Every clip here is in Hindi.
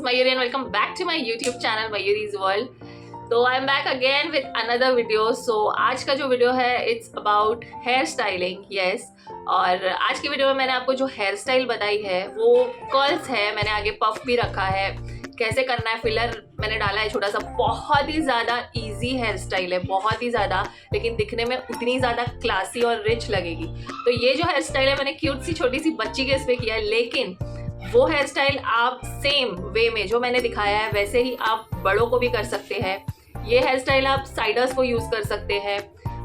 Mayuri and welcome back to my YouTube channel Mayuri's World. तो I am back again with another video. So आज का जो वीडियो है it's about hair styling. Yes, और आज की वीडियो में मैंने आपको जो हेयर स्टाइल बताई है वो कर्ल्स है. मैंने आगे पफ भी रखा है. कैसे करना है, फिलर मैंने डाला है छोटा सा. बहुत ही ज़्यादा इजी हेयर स्टाइल है, बहुत ही ज़्यादा, लेकिन दिखने में उतनी ज़्यादा क्लासी और रिच लगेगी. तो ये जो हेयर स्टाइल है मैंने क्यूट सी छोटी सी बच्ची के इस पे किया है, लेकिन वो हेयर स्टाइल आप सेम वे में जो मैंने दिखाया है वैसे ही आप बड़ों को भी कर सकते हैं. ये हेयर स्टाइल आप साइडर्स को यूज़ कर सकते हैं.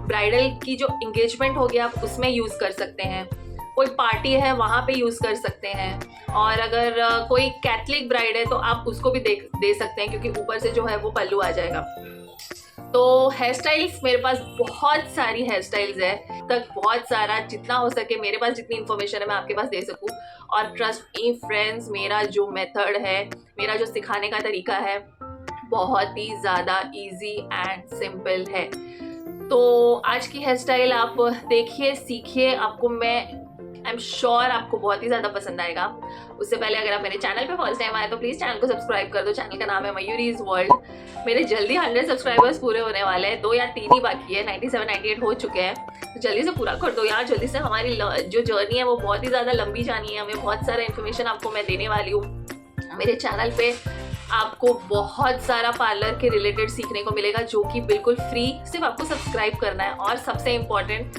ब्राइडल की जो इंगेजमेंट हो गया आप उसमें यूज़ कर सकते हैं. कोई पार्टी है वहाँ पे यूज़ कर सकते हैं. और अगर कोई कैथलिक ब्राइड है तो आप उसको भी दे सकते हैं, क्योंकि ऊपर से जो है वो पल्लू आ जाएगा. तो हेयर स्टाइल्स मेरे पास बहुत सारी हेयर स्टाइल्स है, तक बहुत सारा, जितना हो सके मेरे पास जितनी इन्फॉर्मेशन है मैं आपके पास दे सकूं. और ट्रस्ट मी फ्रेंड्स, मेरा जो मेथड है, मेरा जो सिखाने का तरीका है बहुत ही ज़्यादा इजी एंड सिंपल है. तो आज की हेयर स्टाइल आप देखिए, सीखिए. आपको आई एम श्योर आपको बहुत ही ज़्यादा पसंद आएगा. उससे पहले अगर आप मेरे चैनल पे फर्स्ट टाइम आए तो प्लीज़ चैनल को सब्सक्राइब कर दो. चैनल का नाम है मयूरीज वर्ल्ड. मेरे जल्दी 100 सब्सक्राइबर्स पूरे होने वाले हैं. 2 या 3 ही बाकी है. 97 98 हो चुके हैं. तो जल्दी से पूरा कर दो यार. जल्दी से. हमारी जो जर्नी है वो बहुत ही ज़्यादा लंबी जानी है. हमें बहुत सारा इन्फॉर्मेशन आपको मैं देने वाली हूँ. मेरे चैनल पे आपको बहुत सारा पार्लर के रिलेटेड सीखने को मिलेगा, जो कि बिल्कुल फ्री. सिर्फ आपको सब्सक्राइब करना है. और सबसे इम्पॉर्टेंट,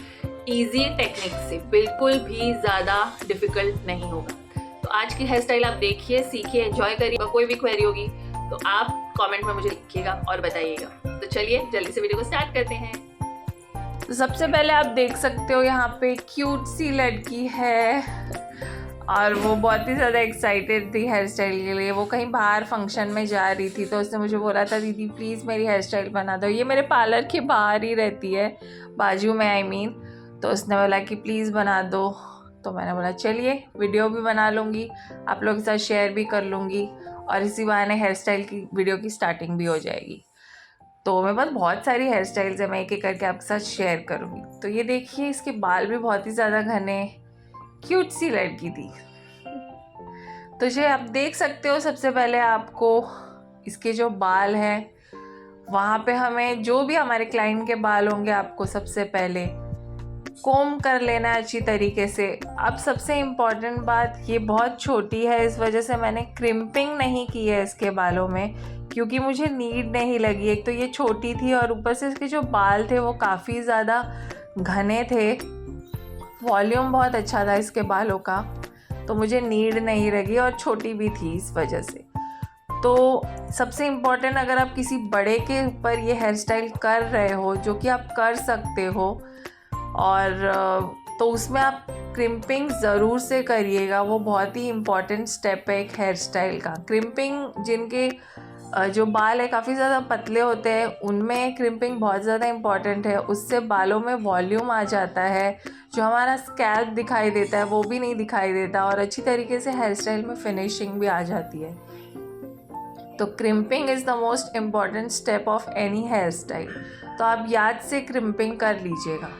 इजी टेक्निक से, बिल्कुल भी ज़्यादा डिफिकल्ट नहीं होगा. तो आज की हेयर स्टाइल आप देखिए, सीखिए, एंजॉय करिएगा. कोई भी क्वेरी होगी तो आप कमेंट में मुझे लिखिएगा और बताइएगा. तो चलिए जल्दी से वीडियो को स्टार्ट करते हैं. तो सबसे पहले आप देख सकते हो यहाँ पे क्यूट सी लड़की है और वो बहुत ही ज़्यादा एक्साइटेड थी हेयर स्टाइल के लिए. वो कहीं बाहर फंक्शन में जा रही थी तो उसने मुझे बोला था, दीदी प्लीज़ मेरी हेयर स्टाइल बना दो. ये मेरे पार्लर के बाहर ही रहती है, बाजू में आई मीन. तो उसने बोला कि प्लीज़ बना दो. तो मैंने बोला चलिए, वीडियो भी बना लूँगी, आप लोगों के साथ शेयर भी कर लूँगी, और इसी बहाने हेयर स्टाइल की वीडियो की स्टार्टिंग भी हो जाएगी. तो मेरे पास बहुत सारी हेयर स्टाइल्स है, मैं एक एक करके आपके साथ शेयर करूँगी. तो ये देखिए, इसके बाल भी बहुत ही ज़्यादा घने, क्यूट सी लड़की थी. तो ये आप देख सकते हो, सबसे पहले आपको इसके जो बाल हैं वहाँ पे हमें, जो भी हमारे क्लाइंट के बाल होंगे, आपको सबसे पहले कोम कर लेना है अच्छी तरीके से. अब सबसे इम्पॉर्टेंट बात, ये बहुत छोटी है, इस वजह से मैंने क्रिम्पिंग नहीं की है इसके बालों में, क्योंकि मुझे नीड नहीं लगी. एक तो ये छोटी थी और ऊपर से इसके जो बाल थे वो काफ़ी ज़्यादा घने थे. वॉल्यूम बहुत अच्छा था इसके बालों का, तो मुझे नीड नहीं लगी, और छोटी भी थी इस वजह से. तो सबसे इम्पॉर्टेंट, अगर आप किसी बड़े के ऊपर ये हेयर स्टाइल कर रहे हो, जो कि आप कर सकते हो, और तो उसमें आप क्रिम्पिंग ज़रूर से करिएगा. वो बहुत ही इम्पॉर्टेंट स्टेप है एक हेयर स्टाइल का. क्रिम्पिंग, जिनके जो बाल है काफ़ी ज़्यादा पतले होते हैं, उनमें क्रिम्पिंग बहुत ज़्यादा इम्पॉर्टेंट है. उससे बालों में वॉल्यूम आ जाता है, जो हमारा स्कैल्प दिखाई देता है वो भी नहीं दिखाई देता, और अच्छी तरीके से हेयर स्टाइल में फिनिशिंग भी आ जाती है. तो crimping is the most important step of any hair style. तो आप याद से क्रिम्पिंग कर लीजिएगा.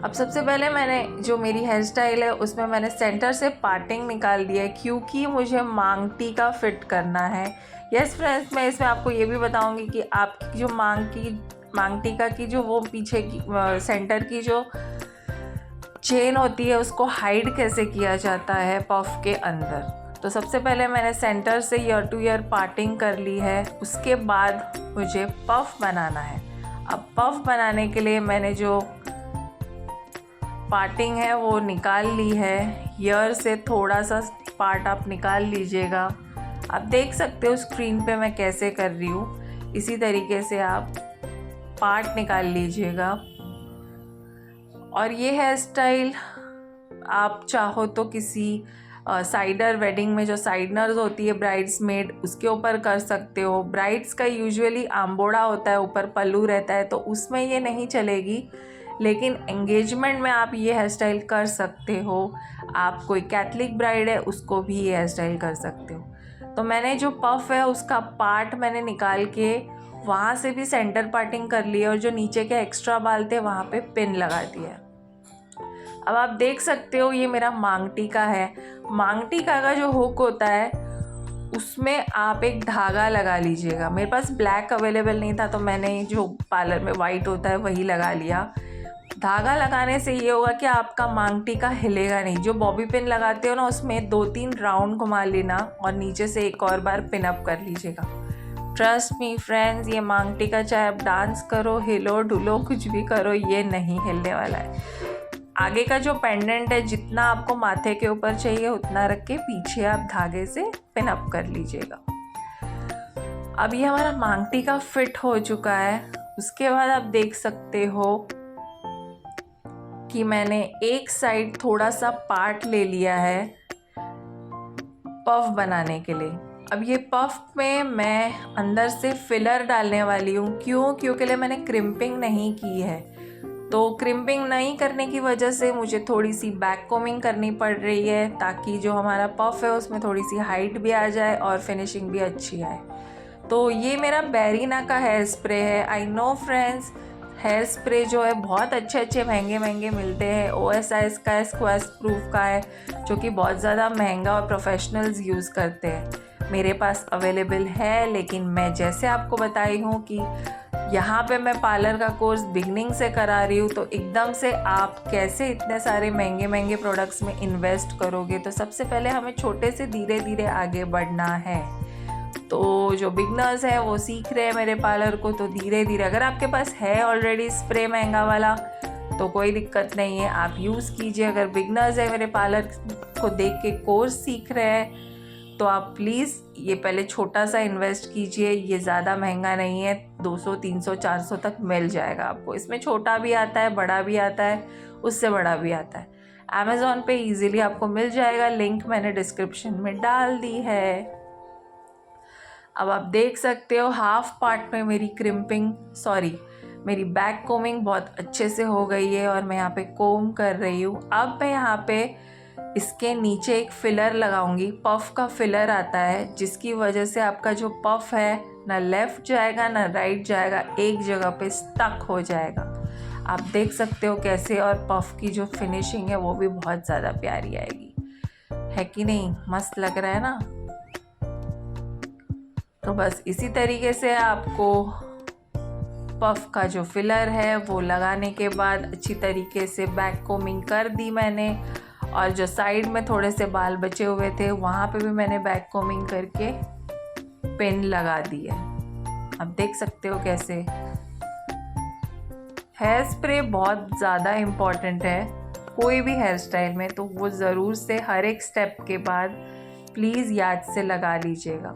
अब सबसे पहले मैंने जो मेरी हेयर स्टाइल है उसमें मैंने सेंटर से पार्टिंग निकाल दिया है, क्योंकि मुझे मांग टीका फिट करना है. यस फ्रेंड्स, मैं इसमें आपको ये भी बताऊंगी कि आपकी जो मांग टीका की जो वो पीछे की सेंटर की जो चेन होती है उसको हाइड कैसे किया जाता है पफ के अंदर. तो सबसे पहले मैंने सेंटर से ईयर टू ईयर पार्टिंग कर ली है. उसके बाद मुझे पफ बनाना है. अब पफ बनाने के लिए मैंने जो पार्टिंग है वो निकाल ली है. ईयर से थोड़ा सा पार्ट आप निकाल लीजिएगा. आप देख सकते हो स्क्रीन पे मैं कैसे कर रही हूँ. इसी तरीके से आप पार्ट निकाल लीजिएगा. और ये हेयर स्टाइल आप चाहो तो किसी साइडर वेडिंग में जो साइडनर्स होती है ब्राइड्स मेड, उसके ऊपर कर सकते हो. ब्राइड्स का यूजुअली आम्बोड़ा होता है, ऊपर पल्लू रहता है, तो उसमें ये नहीं चलेगी, लेकिन एंगेजमेंट में आप ये हेयर स्टाइल कर सकते हो. आप कोई कैथलिक ब्राइड है उसको भी ये हेयर स्टाइल कर सकते हो. तो मैंने जो पफ है उसका पार्ट मैंने निकाल के वहाँ से भी सेंटर पार्टिंग कर ली है, और जो नीचे के एक्स्ट्रा बाल थे वहाँ पे पिन लगा दिया है. अब आप देख सकते हो ये मेरा मांग टीका है. मांग टीका का जो हुक होता है उसमें आप एक धागा लगा लीजिएगा। मेरे पास ब्लैक अवेलेबल नहीं था तो मैंने जो पार्लर में वाइट होता है वही लगा लिया। धागा लगाने से ये होगा कि आपका मांग टीका हिलेगा नहीं। जो बॉबी पिन लगाते हो ना, उसमें 2-3 राउंड घुमा लेना और नीचे से एक और बार पिन अप कर लीजिएगा। ट्रस्ट मी फ्रेंड्स, ये मांग टीका चाहे आप डांस करो, हिलो डुलो, कुछ भी करो, ये नहीं हिलने वाला है। आगे का जो पेंडेंट है, जितना आपको माथे के ऊपर चाहिए उतना रख के पीछे आप धागे से पिन अप कर लीजिएगा। अब ये हमारा मांग टीका फिट हो चुका है। उसके बाद आप देख सकते हो कि मैंने एक साइड थोड़ा सा पार्ट ले लिया है पफ बनाने के लिए। अब ये पफ में मैं अंदर से फिलर डालने वाली हूँ। क्योंकि लिए मैंने क्रिम्पिंग नहीं की है, तो क्रिम्पिंग नहीं करने की वजह से मुझे थोड़ी सी बैक कोमिंग करनी पड़ रही है, ताकि जो हमारा पफ है उसमें थोड़ी सी हाइट भी आ जाए और फिनिशिंग भी अच्छी आए। तो ये मेरा बैरीना का हेयर स्प्रे है। I know friends, hair spray जो है बहुत अच्छे महंगे मिलते हैं। OSIS का है, स्क्वैश प्रूफ का है, जो कि बहुत ज़्यादा महंगा और प्रोफेशनल्स यूज़ करते हैं। मेरे पास अवेलेबल है, लेकिन मैं जैसे आपको बताई हूँ कि यहाँ पे मैं पार्लर का कोर्स बिगनिंग से करा रही हूँ, तो एकदम से आप कैसे इतने सारे महंगे प्रोडक्ट्स में इन्वेस्ट करोगे। तो सबसे पहले हमें छोटे से धीरे धीरे आगे बढ़ना है। तो जो बिगनर्स हैं वो सीख रहे हैं मेरे पार्लर को, तो धीरे धीरे, अगर आपके पास है ऑलरेडी स्प्रे महंगा वाला तो कोई दिक्कत नहीं है, आप यूज़ कीजिए। अगर बिगनर्स है मेरे पार्लर को देख के कोर्स सीख रहे हैं, तो आप प्लीज़ ये पहले छोटा सा इन्वेस्ट कीजिए। ये ज़्यादा महंगा नहीं है, 200, 300, 400 तक मिल जाएगा आपको। इसमें छोटा भी आता है, बड़ा भी आता है, उससे बड़ा भी आता है। अमेज़ॉन पे ईज़िली आपको मिल जाएगा, लिंक मैंने डिस्क्रिप्शन में डाल दी है। अब आप देख सकते हो हाफ पार्ट में मेरी बैक कोमिंग बहुत अच्छे से हो गई है और मैं यहाँ पे कोम कर रही हूँ। अब मैं यहाँ पे इसके नीचे एक फिलर लगाऊंगी। पफ का फिलर आता है, जिसकी वजह से आपका जो पफ है ना लेफ़्ट जाएगा ना राइट जाएगा, एक जगह पे स्टक हो जाएगा। आप देख सकते हो कैसे, और पफ की जो फिनिशिंग है वो भी बहुत ज़्यादा प्यारी आएगी, है कि नहीं? मस्त लग रहा है ना? तो बस इसी तरीके से आपको पफ का जो फिलर है वो लगाने के बाद अच्छी तरीके से बैक कोमिंग कर दी मैंने, और जो साइड में थोड़े से बाल बचे हुए थे वहाँ पे भी मैंने बैक कोमिंग करके पिन लगा दी है। अब देख सकते हो कैसे। हेयर स्प्रे बहुत ज़्यादा इम्पॉर्टेंट है कोई भी हेयर स्टाइल में, तो वो ज़रूर से हर एक स्टेप के बाद प्लीज़ याद से लगा लीजिएगा।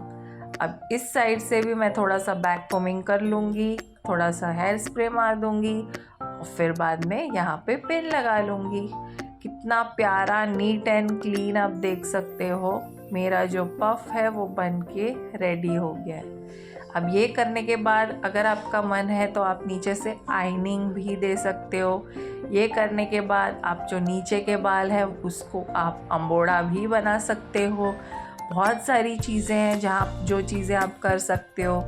अब इस साइड से भी मैं थोड़ा सा बैक कोमिंग कर लूँगी, थोड़ा सा हेयर स्प्रे मार दूँगी और फिर बाद में यहाँ पे पिन लगा लूँगी। कितना प्यारा नीट एंड क्लीन आप देख सकते हो। मेरा जो पफ है वो बन के रेडी हो गया है। अब ये करने के बाद अगर आपका मन है तो आप नीचे से आइनिंग भी दे सकते हो। ये करने के बाद आप जो नीचे के बाल हैं उसको आप अंबोड़ा भी बना सकते हो। बहुत सारी चीज़ें हैं जहाँ जो चीज़ें आप कर सकते हो।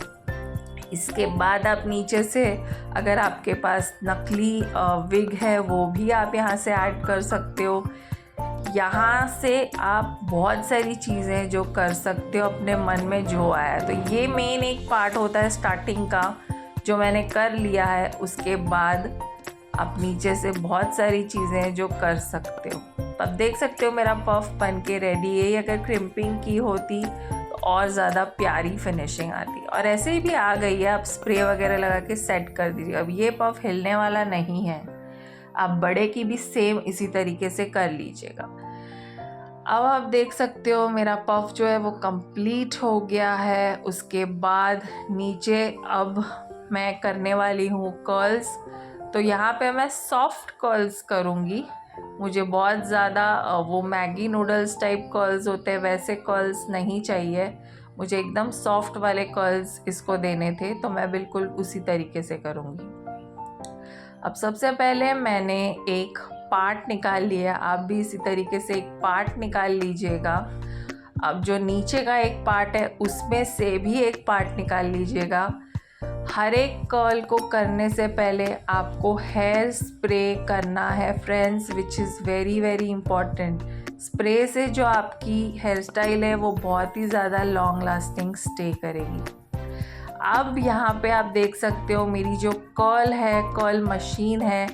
इसके बाद आप नीचे से अगर आपके पास नकली विग है वो भी आप यहाँ से ऐड कर सकते हो। यहाँ से आप बहुत सारी चीज़ें जो कर सकते हो अपने मन में जो आया। तो ये मेन एक पार्ट होता है स्टार्टिंग का, जो मैंने कर लिया है। उसके बाद आप नीचे से बहुत सारी चीज़ें जो कर सकते हो। तो अब देख सकते हो मेरा पफ बन के रेडी है। अगर क्रिम्पिंग की होती तो और ज़्यादा प्यारी फिनिशिंग आती, और ऐसे ही भी आ गई है। आप स्प्रे वगैरह लगा के सेट कर दीजिए। अब ये पफ हिलने वाला नहीं है। आप बड़े की भी सेम इसी तरीके से कर लीजिएगा। अब आप देख सकते हो मेरा पफ जो है वो कंप्लीट हो गया है। उसके बाद नीचे अब मैं करने वाली हूँ कर्ल्स। तो यहाँ पे मैं सॉफ्ट कर्ल्स करूँगी। मुझे बहुत ज़्यादा वो मैगी नूडल्स टाइप कर्ल्स होते हैं वैसे कर्ल्स नहीं चाहिए। मुझे एकदम सॉफ्ट वाले कर्ल्स इसको देने थे, तो मैं बिल्कुल उसी तरीके से करूँगी। अब सबसे पहले मैंने एक पार्ट निकाल लिया। आप भी इसी तरीके से एक पार्ट निकाल लीजिएगा। अब जो नीचे का एक पार्ट है उसमें से भी एक पार्ट निकाल लीजिएगा। हर एक कर्ल को करने से पहले आपको हेयर स्प्रे करना है friends, which is very very important. Spray से जो आपकी हेयर स्टाइल है वो बहुत ही ज़्यादा लॉन्ग लास्टिंग स्टे करेगी। अब यहाँ पे आप देख सकते हो मेरी जो कर्ल है, कर्ल मशीन है,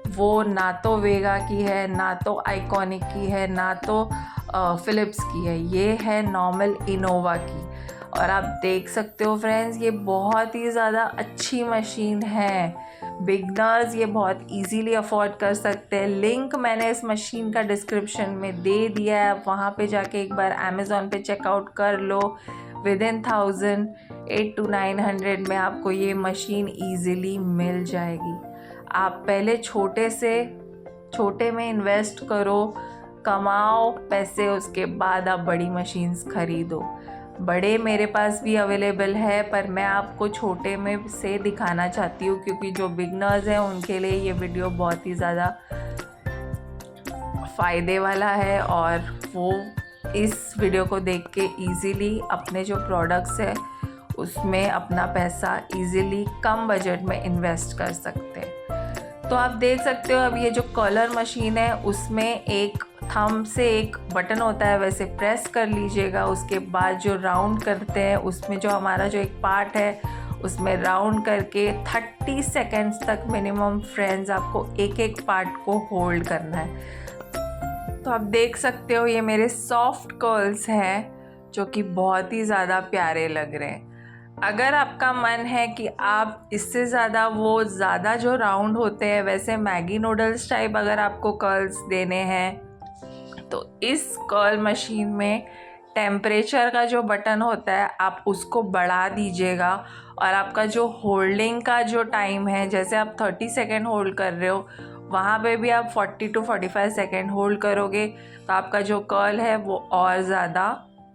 वो ना तो वेगा की है, ना तो आइकॉनिक की है, ना तो फ़िलिप्स की है, ये है नॉर्मल इनोवा की। और आप देख सकते हो फ्रेंड्स, ये बहुत ही ज़्यादा अच्छी मशीन है। बिगनर्स ये बहुत इजीली अफोर्ड कर सकते हैं। लिंक मैंने इस मशीन का डिस्क्रिप्शन में दे दिया है, आप वहाँ पे जाके एक बार अमेज़ॉन पे चेकआउट कर लो। विदिन 1000 800 to 900 में आपको ये मशीन ईज़िली मिल जाएगी। आप पहले छोटे में इन्वेस्ट करो, कमाओ पैसे, उसके बाद आप बड़ी मशीन्स खरीदो। बड़े मेरे पास भी अवेलेबल है, पर मैं आपको छोटे में से दिखाना चाहती हूँ क्योंकि जो बिगनर्स हैं उनके लिए ये वीडियो बहुत ही ज़्यादा फ़ायदे वाला है और वो इस वीडियो को देख के ईज़िली अपने जो प्रोडक्ट्स है उसमें अपना पैसा ईज़िली कम बजट में इन्वेस्ट कर सकते हैं। तो आप देख सकते हो अब ये जो कलर मशीन है उसमें एक थंब से एक बटन होता है, वैसे प्रेस कर लीजिएगा। उसके बाद जो राउंड करते हैं उसमें जो हमारा जो एक पार्ट है उसमें राउंड करके 30 सेकेंड्स तक मिनिमम फ्रेंड्स आपको एक एक पार्ट को होल्ड करना है। तो आप देख सकते हो ये मेरे सॉफ्ट कर्ल्स हैं जो कि बहुत ही ज़्यादा प्यारे लग रहे हैं। अगर आपका मन है कि आप इससे ज़्यादा वो ज़्यादा जो राउंड होते हैं वैसे मैगी नूडल्स टाइप अगर आपको कर्ल्स देने हैं तो इस कर्ल मशीन में टेम्परेचर का जो बटन होता है आप उसको बढ़ा दीजिएगा और आपका जो होल्डिंग का जो टाइम है, जैसे आप 30 सेकेंड होल्ड कर रहे हो वहाँ पे भी आप 40 to 45 सेकेंड होल्ड करोगे तो आपका जो कर्ल है वो और ज़्यादा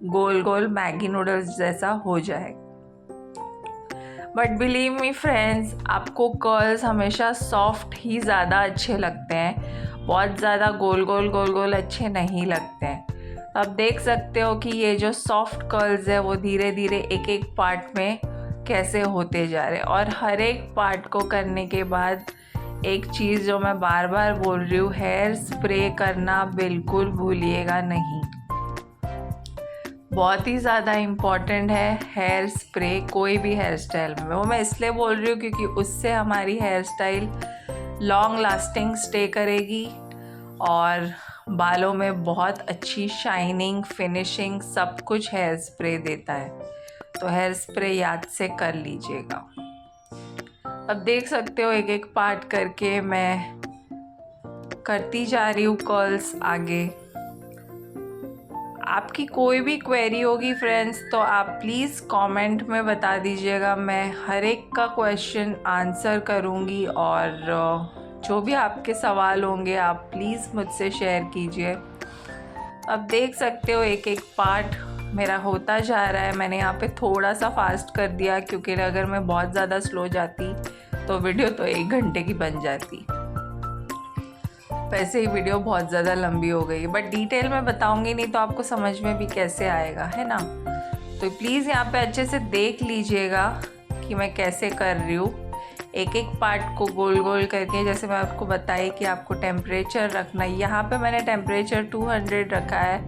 गोल गोल मैगी नूडल्स जैसा हो जाएगा। बट बिलीव मी फ्रेंड्स, आपको कर्ल्स हमेशा सॉफ्ट ही ज़्यादा अच्छे लगते हैं, बहुत ज़्यादा गोल गोल अच्छे नहीं लगते हैं। तो आप देख सकते हो कि ये जो सॉफ्ट कर्ल्स है वो धीरे धीरे एक एक पार्ट में कैसे होते जा रहे हैं। और हर एक पार्ट को करने के बाद एक चीज़ जो मैं बार बार बोल रही हूँ, हेयर स्प्रे करना बिल्कुल भूलिएगा नहीं। बहुत ही ज़्यादा इम्पॉर्टेंट है हेयर स्प्रे कोई भी हेयर स्टाइल में। वो मैं इसलिए बोल रही हूँ क्योंकि उससे हमारी hair style long lasting stay करेगी और बालों में बहुत अच्छी शाइनिंग, फिनिशिंग सब कुछ हेयर स्प्रे देता है। तो हेयर स्प्रे याद से कर लीजिएगा। अब देख सकते हो एक एक पार्ट करके मैं करती जा रही हूँ कर्ल्स आगे। आपकी कोई भी क्वेरी होगी फ्रेंड्स तो आप प्लीज़ कमेंट में बता दीजिएगा, मैं हर एक का क्वेश्चन आंसर करूँगी और जो भी आपके सवाल होंगे आप प्लीज़ मुझसे शेयर कीजिए। अब देख सकते हो एक एक पार्ट मेरा होता जा रहा है। मैंने यहाँ पे थोड़ा सा फास्ट कर दिया क्योंकि अगर मैं बहुत ज़्यादा स्लो जाती तो वीडियो तो 1 घंटे की बन जाती। वैसे ही वीडियो बहुत ज़्यादा लंबी हो गई, बट डिटेल में बताऊंगी नहीं तो आपको समझ में भी कैसे आएगा, है ना। तो प्लीज़ यहाँ पे अच्छे से देख लीजिएगा कि मैं कैसे कर रही हूँ। एक एक पार्ट को गोल गोल करके, जैसे मैं आपको बताई कि आपको टेम्परेचर रखना है। यहाँ पे मैंने टेम्परेचर 200 रखा है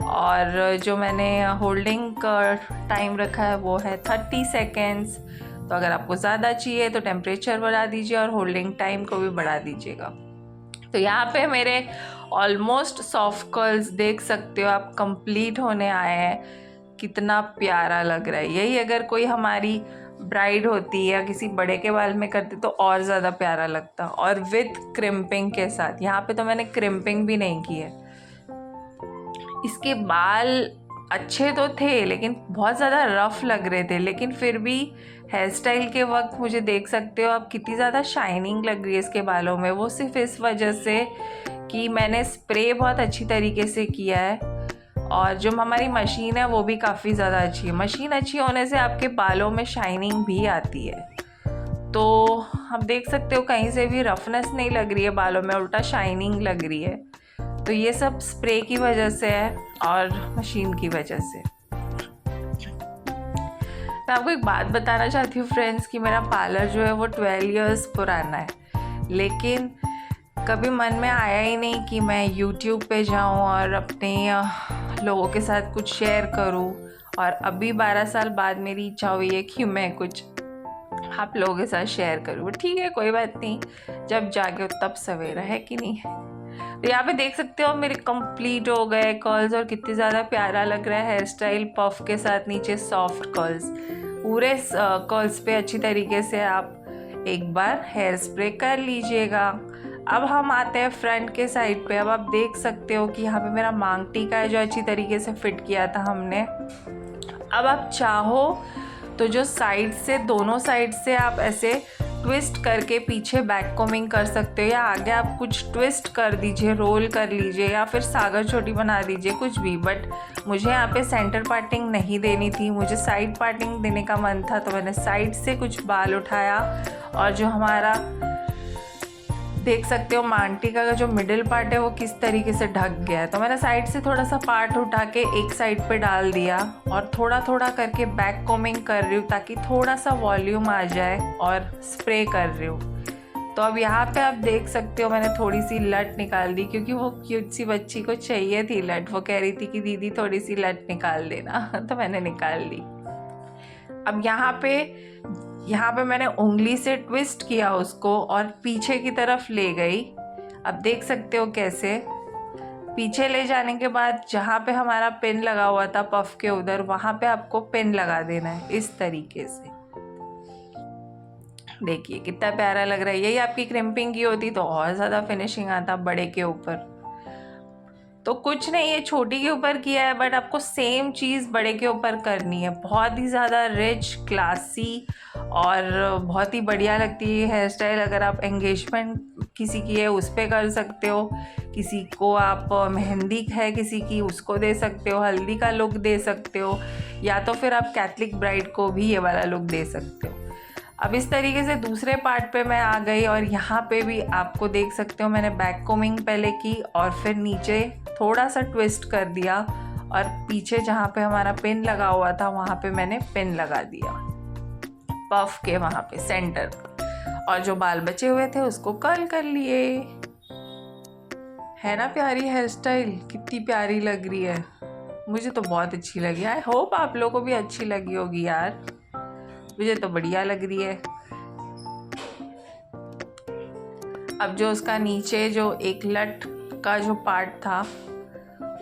और जो मैंने होल्डिंग का टाइम रखा है वो है 30 सेकेंड्स। तो अगर आपको ज़्यादा चाहिए तो टेम्परेचर बढ़ा दीजिए और होल्डिंग टाइम को भी बढ़ा दीजिएगा। तो यहाँ पे मेरे ऑलमोस्ट सॉफ्ट कर्ल्स देख सकते हो आप कंप्लीट होने आए हैं। कितना प्यारा लग रहा है। यही अगर कोई हमारी ब्राइड होती या किसी बड़े के बाल में करते तो और ज़्यादा प्यारा लगता, और विथ क्रिम्पिंग के साथ। यहाँ पे तो मैंने क्रिम्पिंग भी नहीं की है। इसके बाल अच्छे तो थे लेकिन बहुत ज़्यादा रफ लग रहे थे, लेकिन फिर भी हेयर स्टाइल के वक्त मुझे देख सकते हो आप कितनी ज़्यादा शाइनिंग लग रही है इसके बालों में। वो सिर्फ इस वजह से कि मैंने स्प्रे बहुत अच्छी तरीके से किया है और जो हमारी मशीन है वो भी काफ़ी ज़्यादा अच्छी है। मशीन अच्छी होने से आपके बालों में शाइनिंग भी आती है। तो आप देख सकते हो कहीं से भी रफनेस नहीं लग रही है बालों में, उल्टा शाइनिंग लग रही है। तो ये सब स्प्रे की वजह से है और मशीन की वजह से। मैं आपको एक बात बताना चाहती हूँ फ्रेंड्स कि मेरा पार्लर जो है वो 12 इयर्स पुराना है, लेकिन कभी मन में आया ही नहीं कि मैं YouTube पे जाऊं और अपने लोगों के साथ कुछ शेयर करूं, और अभी 12 साल बाद मेरी इच्छा हुई है कि मैं कुछ आप लोगों के साथ शेयर करूं। ठीक है, कोई बात नहीं, जब जागे तब सवेरा है कि नहीं। तो यहाँ पे देख सकते हो मेरे कंप्लीट हो गए कर्ल्स, और कितनी ज़्यादा प्यारा लग रहा है हेयर स्टाइल, पफ के साथ नीचे सॉफ्ट कर्ल्स। पूरे कर्ल्स पे अच्छी तरीके से आप एक बार हेयर स्प्रे कर लीजिएगा। अब हम आते हैं फ्रंट के साइड पे। अब आप देख सकते हो कि यहाँ पे मेरा मांग टीका है जो अच्छी तरीके से फिट किया था हमने। अब आप चाहो तो जो साइड से, दोनों साइड से आप ऐसे ट्विस्ट करके पीछे बैक कोमिंग कर सकते हो, या आगे आप कुछ ट्विस्ट कर दीजिए, रोल कर लीजिए, या फिर सागर छोटी बना दीजिए, कुछ भी। बट मुझे यहाँ पे सेंटर पार्टिंग नहीं देनी थी, मुझे साइड पार्टिंग देने का मन था, तो मैंने साइड से कुछ बाल उठाया। और जो हमारा देख सकते हो मांगटिका का जो मिडिल पार्ट है वो किस तरीके से ढक गया है, तो मैंने साइड से थोड़ा सा पार्ट उठा के एक साइड पे डाल दिया, और थोड़ा थोड़ा करके बैक कोमिंग कर रही हूँ ताकि थोड़ा सा वॉल्यूम आ जाए, और स्प्रे कर रही हूँ। तो अब यहाँ पे आप देख सकते हो मैंने थोड़ी सी लट निकाल दी, क्योंकि वो क्यूट सी बच्ची को चाहिए थी लट। वो कह रही थी कि दीदी थोड़ी सी लट निकाल देना तो मैंने निकाल ली। अब यहाँ पे मैंने उंगली से ट्विस्ट किया उसको और पीछे की तरफ ले गई। अब देख सकते हो कैसे पीछे ले जाने के बाद जहाँ पे हमारा पिन लगा हुआ था पफ के उधर, वहाँ पे आपको पिन लगा देना है इस तरीके से। देखिए कितना प्यारा लग रहा है। यही आपकी क्रिम्पिंग की होती तो और ज़्यादा फिनिशिंग आता बड़े के ऊपर। तो कुछ नहीं, ये छोटी के ऊपर किया है, बट आपको सेम चीज़ बड़े के ऊपर करनी है। बहुत ही ज़्यादा रिच, क्लासी और बहुत ही बढ़िया लगती है हेयर स्टाइल। अगर आप एंगेजमेंट किसी की है उस पर कर सकते हो, किसी को आप मेहंदी है किसी की उसको दे सकते हो, हल्दी का लुक दे सकते हो, या तो फिर आप कैथलिक ब्राइड को भी ये वाला लुक दे सकते हो। अब इस तरीके से दूसरे पार्ट पे मैं आ गई, और यहाँ पे भी आपको देख सकते हो मैंने बैक कोमिंग पहले की और फिर नीचे थोड़ा सा ट्विस्ट कर दिया, और पीछे जहाँ पे हमारा पिन लगा हुआ था वहाँ पे मैंने पिन लगा दिया पफ के वहाँ पे सेंटर पर, और जो बाल बचे हुए थे उसको कर्ल कर लिए। है ना प्यारी हेयर स्टाइल, कितनी प्यारी लग रही है। मुझे तो बहुत अच्छी लगी। आई होप आप लोगों को भी अच्छी लगी होगी यार, मुझे तो बढ़िया लग रही है। अब जो उसका नीचे जो एक लट का जो पार्ट था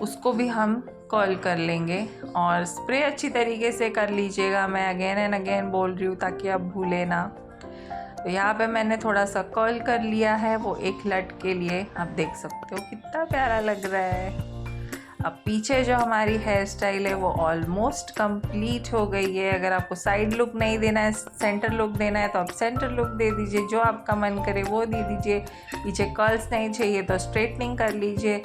उसको भी हम कर्ल कर लेंगे, और स्प्रे अच्छी तरीके से कर लीजिएगा। मैं अगेन एंड अगेन बोल रही हूँ ताकि आप भूले ना। तो यहाँ पे मैंने थोड़ा सा कर्ल कर लिया है वो एक लट के लिए। आप देख सकते हो कितना प्यारा लग रहा है। अब पीछे जो हमारी हेयर स्टाइल है वो ऑलमोस्ट कंप्लीट हो गई है। अगर आपको साइड लुक नहीं देना है, सेंटर लुक देना है, तो आप सेंटर लुक दे दीजिए, जो आपका मन करे वो दे दीजिए। पीछे कर्ल्स नहीं चाहिए तो स्ट्रेटनिंग कर लीजिए,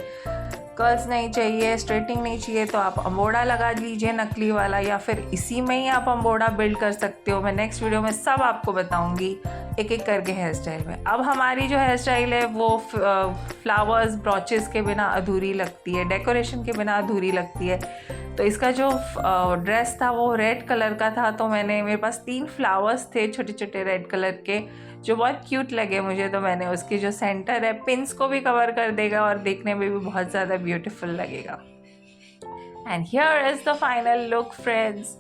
कर्ल्स नहीं चाहिए, स्ट्रेटनिंग नहीं चाहिए तो आप अंबोड़ा लगा लीजिए नकली वाला, या फिर इसी में ही आप अंबोड़ा बिल्ड कर सकते हो। मैं नेक्स्ट वीडियो में सब आपको बताऊंगी एक एक करके हेयर स्टाइल में। अब हमारी जो हेयर स्टाइल है वो फ्लावर्स ब्रॉचेस के बिना अधूरी लगती है, डेकोरेशन के बिना अधूरी लगती है। तो इसका जो ड्रेस था वो रेड कलर का था, तो मेरे पास 3 फ्लावर्स थे छोटे छोटे रेड कलर के जो बहुत क्यूट लगे मुझे, तो मैंने उसकी जो सेंटर है पिंस को भी कवर कर देगा और देखने में भी बहुत ज़्यादा ब्यूटीफुल लगेगा। And here is the final look friends.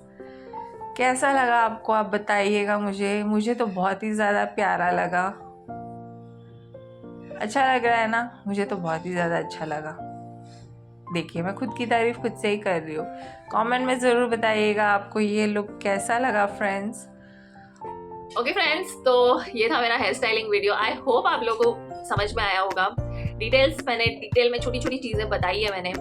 कैसा लगा आपको आप बताइएगा मुझे तो बहुत ही ज़्यादा प्यारा लगा। अच्छा लग रहा है ना? मुझे तो बहुत ही ज़्यादा अच्छा लगा। देखिए मैं खुद की तारीफ खुद से ही कर रही हूँ। कमेंट में ज़रूर बताइएगा आपको ये लुक कैसा लगा फ्रेंड्स। ओके फ्रेंड्स, तो ये था मेरा hair styling video. I hope आप लोगों को समझ में आया होगा। मैंने डिटेल में छोटी छोटी चीज़ें बताई है मैंने,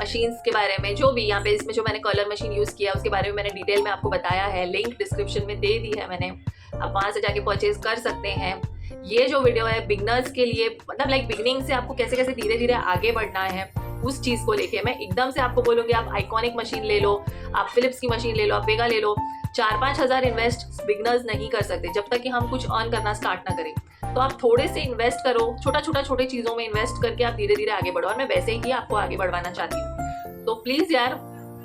मशीन्स के बारे में, जो भी यहाँ पे इसमें जो मैंने कलर मशीन यूज़ किया उसके बारे में मैंने डिटेल में आपको बताया है। लिंक डिस्क्रिप्शन में दे दी है मैंने, आप वहाँ से जाके परचेज कर सकते हैं। ये जो वीडियो है बिगनर्स के लिए, मतलब लाइक बिगनिंग से आपको कैसे कैसे धीरे धीरे आगे बढ़ना है उस चीज़ को लेके। मैं एकदम से आपको बोलूँगी आप आइकॉनिक मशीन ले लो, आप फिलिप्स की मशीन ले लो, आप वेगा ले लो। 4-5 हज़ार इन्वेस्ट बिगनर्स नहीं कर सकते जब तक कि हम कुछ अर्न करना स्टार्ट ना करें। तो आप थोड़े से इन्वेस्ट करो, छोटे चीज़ों में इन्वेस्ट करके आप धीरे धीरे आगे बढ़ो, और मैं वैसे ही आपको आगे बढ़वाना चाहती हूँ। तो प्लीज़ यार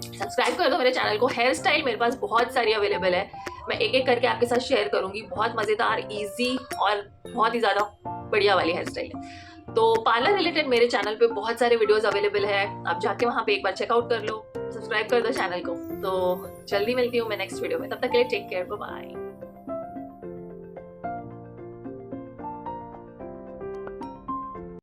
सब्सक्राइब कर दो मेरे चैनल को। हेयर स्टाइल मेरे पास बहुत सारी अवेलेबल है, मैं एक एक करके आपके साथ शेयर करूँगी। बहुत मज़ेदार, ईजी और बहुत ही ज़्यादा बढ़िया वाली हेयर स्टाइल है। तो पार्लर रिलेटेड मेरे चैनल पे बहुत सारे वीडियोस अवेलेबल है, आप जाके वहाँ पे एक बार चेकआउट कर लो, सब्सक्राइब कर दो चैनल को। तो जल्दी मिलती हूँ मैं नेक्स्ट वीडियो में, तब तक के लिए टेक केयर, बाय बाय।